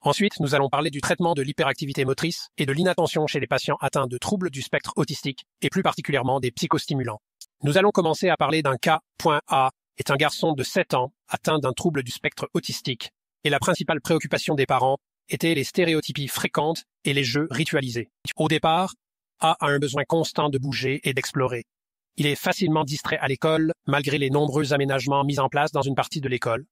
Ensuite, nous allons parler du traitement de l'hyperactivité motrice et de l'inattention chez les patients atteints de troubles du spectre autistique et plus particulièrement des psychostimulants. Nous allons commencer à parler d'un cas. A est un garçon de 7 ans atteint d'un trouble du spectre autistique et la principale préoccupation des parents était les stéréotypies fréquentes et les jeux ritualisés. Au départ, A a un besoin constant de bouger et d'explorer. Il est facilement distrait à l'école malgré les nombreux aménagements mis en place dans une partie de l'école.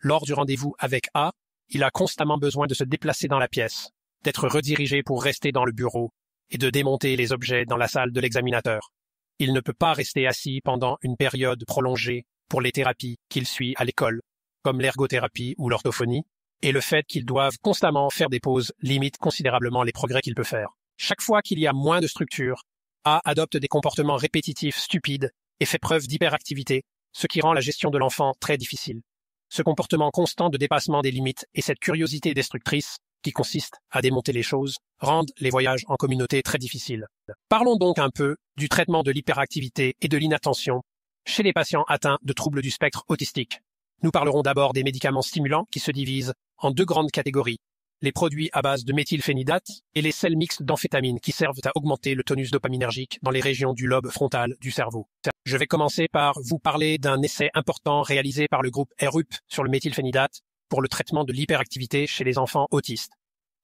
Lors du rendez-vous avec A, il a constamment besoin de se déplacer dans la pièce, d'être redirigé pour rester dans le bureau et de démonter les objets dans la salle de l'examinateur. Il ne peut pas rester assis pendant une période prolongée pour les thérapies qu'il suit à l'école, comme l'ergothérapie ou l'orthophonie, et le fait qu'ils doivent constamment faire des pauses limite considérablement les progrès qu'il peut faire. Chaque fois qu'il y a moins de structure, A adopte des comportements répétitifs stupides et fait preuve d'hyperactivité, ce qui rend la gestion de l'enfant très difficile. Ce comportement constant de dépassement des limites et cette curiosité destructrice, qui consiste à démonter les choses, rendent les voyages en communauté très difficiles. Parlons donc un peu du traitement de l'hyperactivité et de l'inattention chez les patients atteints de troubles du spectre autistique. Nous parlerons d'abord des médicaments stimulants qui se divisent en deux grandes catégories, les produits à base de méthylphénidate et les sels mixtes d'amphétamine qui servent à augmenter le tonus dopaminergique dans les régions du lobe frontal du cerveau. Je vais commencer par vous parler d'un essai important réalisé par le groupe RUP sur le méthylphénidate pour le traitement de l'hyperactivité chez les enfants autistes.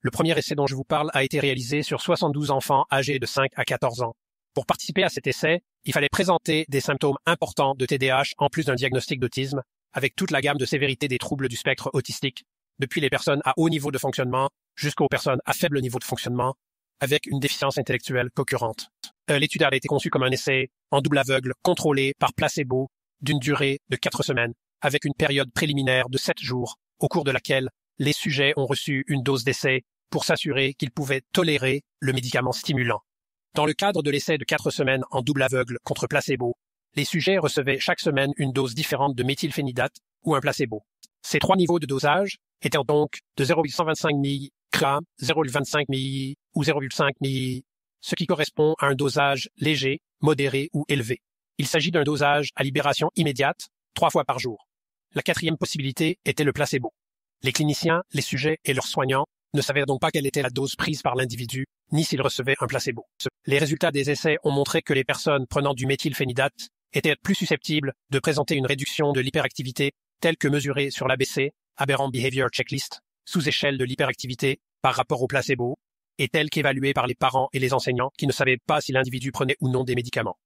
Le premier essai dont je vous parle a été réalisé sur 72 enfants âgés de 5 à 14 ans. Pour participer à cet essai, il fallait présenter des symptômes importants de TDAH en plus d'un diagnostic d'autisme, avec toute la gamme de sévérité des troubles du spectre autistique, depuis les personnes à haut niveau de fonctionnement jusqu'aux personnes à faible niveau de fonctionnement, avec une déficience intellectuelle concurrente. L'étude a été conçue comme un essai en double aveugle contrôlé par placebo d'une durée de 4 semaines, avec une période préliminaire de 7 jours, au cours de laquelle les sujets ont reçu une dose d'essai pour s'assurer qu'ils pouvaient tolérer le médicament stimulant. Dans le cadre de l'essai de 4 semaines en double aveugle contre placebo, les sujets recevaient chaque semaine une dose différente de méthylphénidate ou un placebo. Ces 3 niveaux de dosage étaient donc de 0,125 mg, 0,25 mg ou 0,5 mg, ce qui correspond à un dosage léger, modéré ou élevé. Il s'agit d'un dosage à libération immédiate, 3 fois par jour. La 4e possibilité était le placebo. Les cliniciens, les sujets et leurs soignants ne savaient donc pas quelle était la dose prise par l'individu, ni s'ils recevaient un placebo. Les résultats des essais ont montré que les personnes prenant du méthylphénidate étaient plus susceptibles de présenter une réduction de l'hyperactivité telle que mesurée sur l'ABC, Aberrant Behavior Checklist, sous-échelle de l'hyperactivité par rapport au placebo, et telle qu'évaluée par les parents et les enseignants qui ne savaient pas si l'individu prenait ou non des médicaments.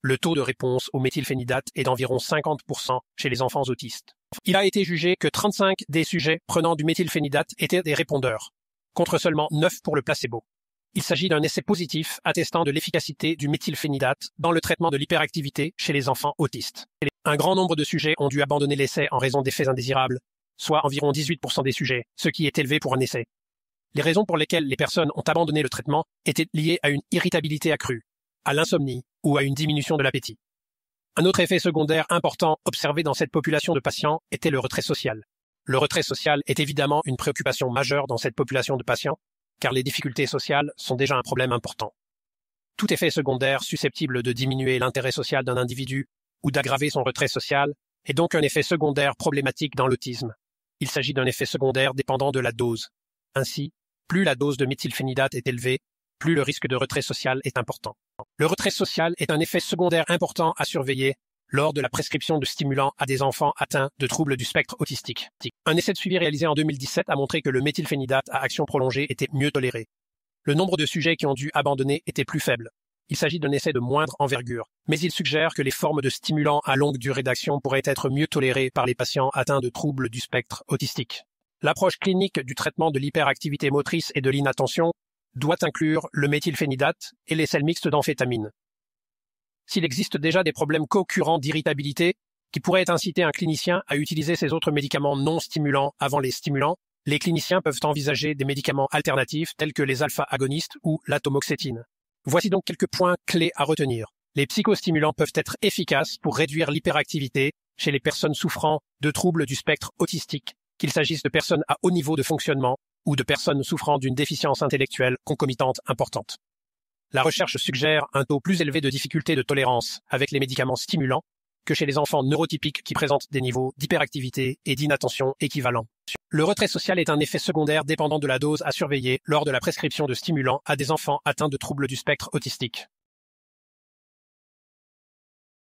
Le taux de réponse au méthylphénidate est d'environ 50% chez les enfants autistes. Il a été jugé que 35 des sujets prenant du méthylphénidate étaient des répondeurs, contre seulement 9 pour le placebo. Il s'agit d'un essai positif attestant de l'efficacité du méthylphénidate dans le traitement de l'hyperactivité chez les enfants autistes. Un grand nombre de sujets ont dû abandonner l'essai en raison d'effets indésirables, soit environ 18% des sujets, ce qui est élevé pour un essai. Les raisons pour lesquelles les personnes ont abandonné le traitement étaient liées à une irritabilité accrue, à l'insomnie ou à une diminution de l'appétit. Un autre effet secondaire important observé dans cette population de patients était le retrait social. Le retrait social est évidemment une préoccupation majeure dans cette population de patients, car les difficultés sociales sont déjà un problème important. Tout effet secondaire susceptible de diminuer l'intérêt social d'un individu ou d'aggraver son retrait social est donc un effet secondaire problématique dans l'autisme. Il s'agit d'un effet secondaire dépendant de la dose. Ainsi, plus la dose de méthylphénidate est élevée, plus le risque de retrait social est important. Le retrait social est un effet secondaire important à surveiller lors de la prescription de stimulants à des enfants atteints de troubles du spectre autistique. Un essai de suivi réalisé en 2017 a montré que le méthylphénidate à action prolongée était mieux toléré. Le nombre de sujets qui ont dû abandonner était plus faible. Il s'agit d'un essai de moindre envergure, mais il suggère que les formes de stimulants à longue durée d'action pourraient être mieux tolérées par les patients atteints de troubles du spectre autistique. L'approche clinique du traitement de l'hyperactivité motrice et de l'inattention doit inclure le méthylphénidate et les sels mixtes d'amphétamine. S'il existe déjà des problèmes co-occurrents d'irritabilité qui pourraient inciter un clinicien à utiliser ces autres médicaments non stimulants avant les stimulants, les cliniciens peuvent envisager des médicaments alternatifs tels que les alpha-agonistes ou l'atomoxétine. Voici donc quelques points clés à retenir. Les psychostimulants peuvent être efficaces pour réduire l'hyperactivité chez les personnes souffrant de troubles du spectre autistique, qu'il s'agisse de personnes à haut niveau de fonctionnement ou de personnes souffrant d'une déficience intellectuelle concomitante importante. La recherche suggère un taux plus élevé de difficulté de tolérance avec les médicaments stimulants que chez les enfants neurotypiques qui présentent des niveaux d'hyperactivité et d'inattention équivalents. Le retrait social est un effet secondaire dépendant de la dose à surveiller lors de la prescription de stimulants à des enfants atteints de troubles du spectre autistique.